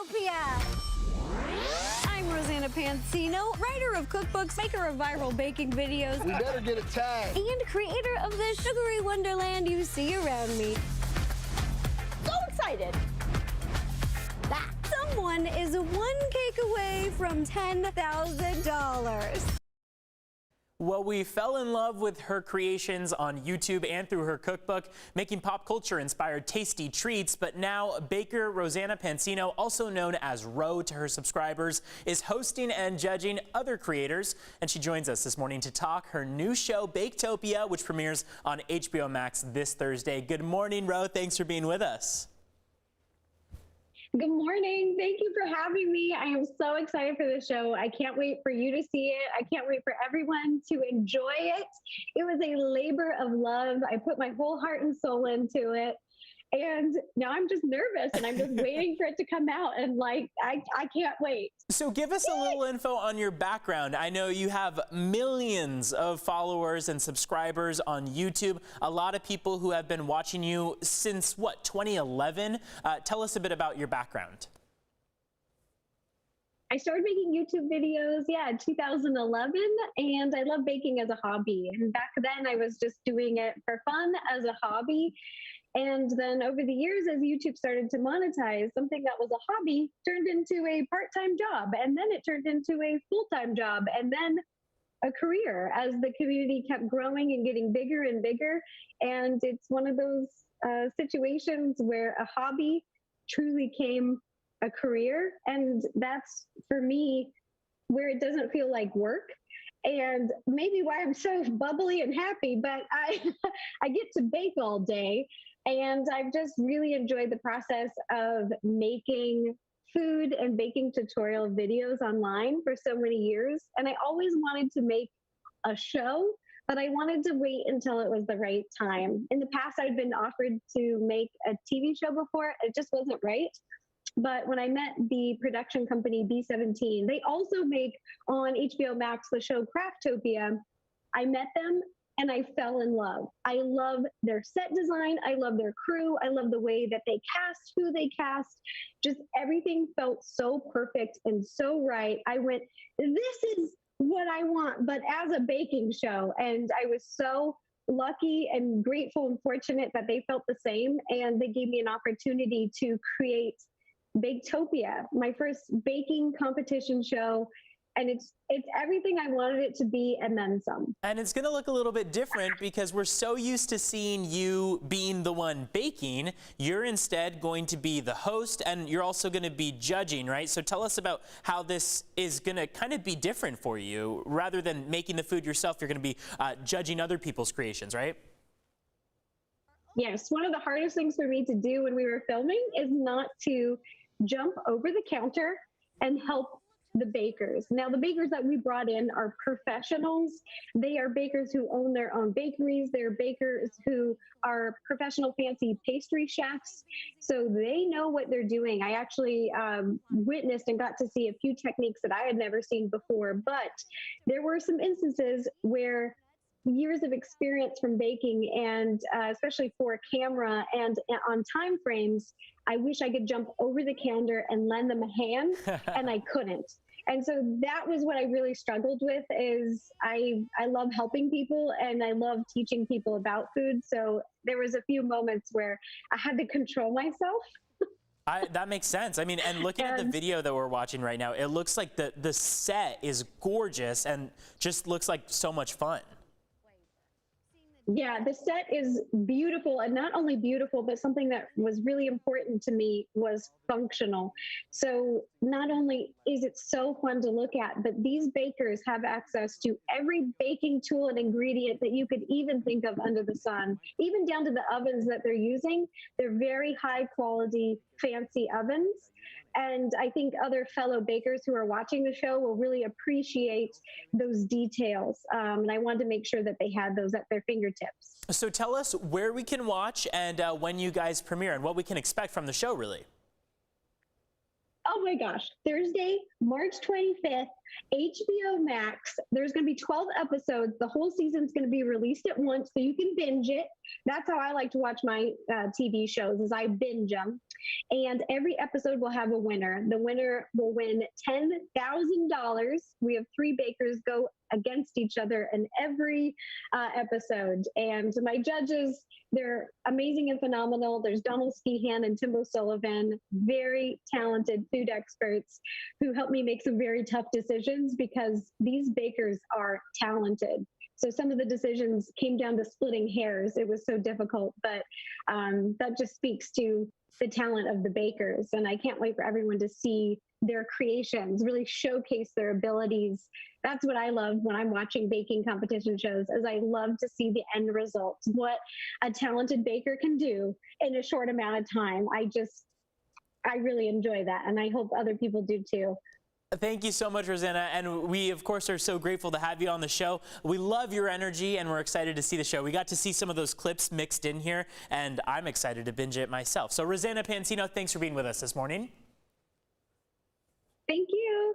Baketopia! I'm Rosanna Pansino, writer of cookbooks, maker of viral baking videos. We better get a tag. And creator of the sugary wonderland you see around me. So excited! That someone is one cake away from $10,000. Well, we fell in love with her creations on YouTube and through her cookbook, making pop culture-inspired tasty treats. But now, baker Rosanna Pansino, also known as Ro to her subscribers, is hosting and judging other creators. And she joins us this morning to talk her new show, Baketopia, which premieres on HBO Max this Thursday. Good morning, Ro. Thanks for being with us. Good morning. Thank you for having me. I am so excited for this show. I can't wait for you to see it. I can't wait for everyone to enjoy it. It was a labor of love. I put my whole heart and soul into it. And now I'm just nervous and I'm just waiting for it to come out. And like, I can't wait. So give us a little info on your background. I know you have millions of followers and subscribers on YouTube. A lot of people who have been watching you since, what, 2011? Tell us a bit about your background. I started making YouTube videos, in 2011, and I love baking as a hobby. And back then I was just doing it for fun as a hobby. And then over the years, as YouTube started to monetize, something that was a hobby turned into a part-time job. And then it turned into a full-time job and then a career as the community kept growing and getting bigger and bigger. And it's one of those situations where a hobby truly became a career. And that's, for me, where it doesn't feel like work. And maybe why I'm so bubbly and happy, but I get to bake all day. And I've just really enjoyed the process of making food and baking tutorial videos online for so many years. And I always wanted to make a show, but I wanted to wait until it was the right time. In the past, I'd been offered to make a TV show before. It just wasn't right. But when I met the production company B17, they also make on HBO Max the show Craftopia. I met them and I fell in love. I love their set design. I love their crew. I love the way that they cast, who they cast. Just everything felt so perfect and so right. I went, this is what I want, but as a baking show. And I was so lucky and grateful and fortunate that they felt the same. And they gave me an opportunity to create Baketopia, my first baking competition show. And it's everything I wanted it to be and then some. And it's going to look a little bit different because we're so used to seeing you being the one baking. You're instead going to be the host, and you're also going to be judging, right? So tell us about how this is going to kind of be different for you. Rather than making the food yourself, you're going to be judging other people's creations, right? Yes, one of the hardest things for me to do when we were filming is not to jump over the counter and help the bakers. Now, the bakers that we brought in are professionals. They are bakers who own their own bakeries. They're bakers who are professional fancy pastry chefs. So they know what they're doing. I actually witnessed and got to see a few techniques that I had never seen before, but there were some instances where years of experience from baking and especially for a camera and on time frames, I wish I could jump over the counter and lend them a hand and I couldn't. And so that was what I really struggled with is I love helping people and I love teaching people about food. So there was a few moments where I had to control myself. That makes sense. I mean, and looking at the video that we're watching right now, it looks like the set is gorgeous and just looks like so much fun. Yeah, the set is beautiful, and not only beautiful, but something that was really important to me was functional. So not only is it so fun to look at, but these bakers have access to every baking tool and ingredient that you could even think of under the sun, even down to the ovens that they're using. They're very high quality, fancy ovens. And I think other fellow bakers who are watching the show will really appreciate those details. And I wanted to make sure that they had those at their fingertips. So tell us where we can watch and when you guys premiere and what we can expect from the show, really. Oh my gosh, Thursday, March 25th, HBO Max. There's going to be 12 episodes. The whole season's going to be released at once, so you can binge it. that's how I like to watch my TV shows, is I binge them. And every episode will have a winner. The winner will win $10,000. We have 3 bakers go against each other in every episode. And my judges, they're amazing and phenomenal. There's Donald Skehan and Tim O'Sullivan, very talented food experts who help me make some very tough decisions because these bakers are talented. So some of the decisions came down to splitting hairs. It was so difficult, but that just speaks to the talent of the bakers. And I can't wait for everyone to see their creations, really showcase their abilities. That's what I love when I'm watching baking competition shows, is I love to see the end result, what a talented baker can do in a short amount of time. I really enjoy that, and I hope other people do too. Thank you so much, Rosanna, and we, of course, are so grateful to have you on the show. We love your energy, and we're excited to see the show. We got to see some of those clips mixed in here, and I'm excited to binge it myself. So, Rosanna Pansino, thanks for being with us this morning. Thank you.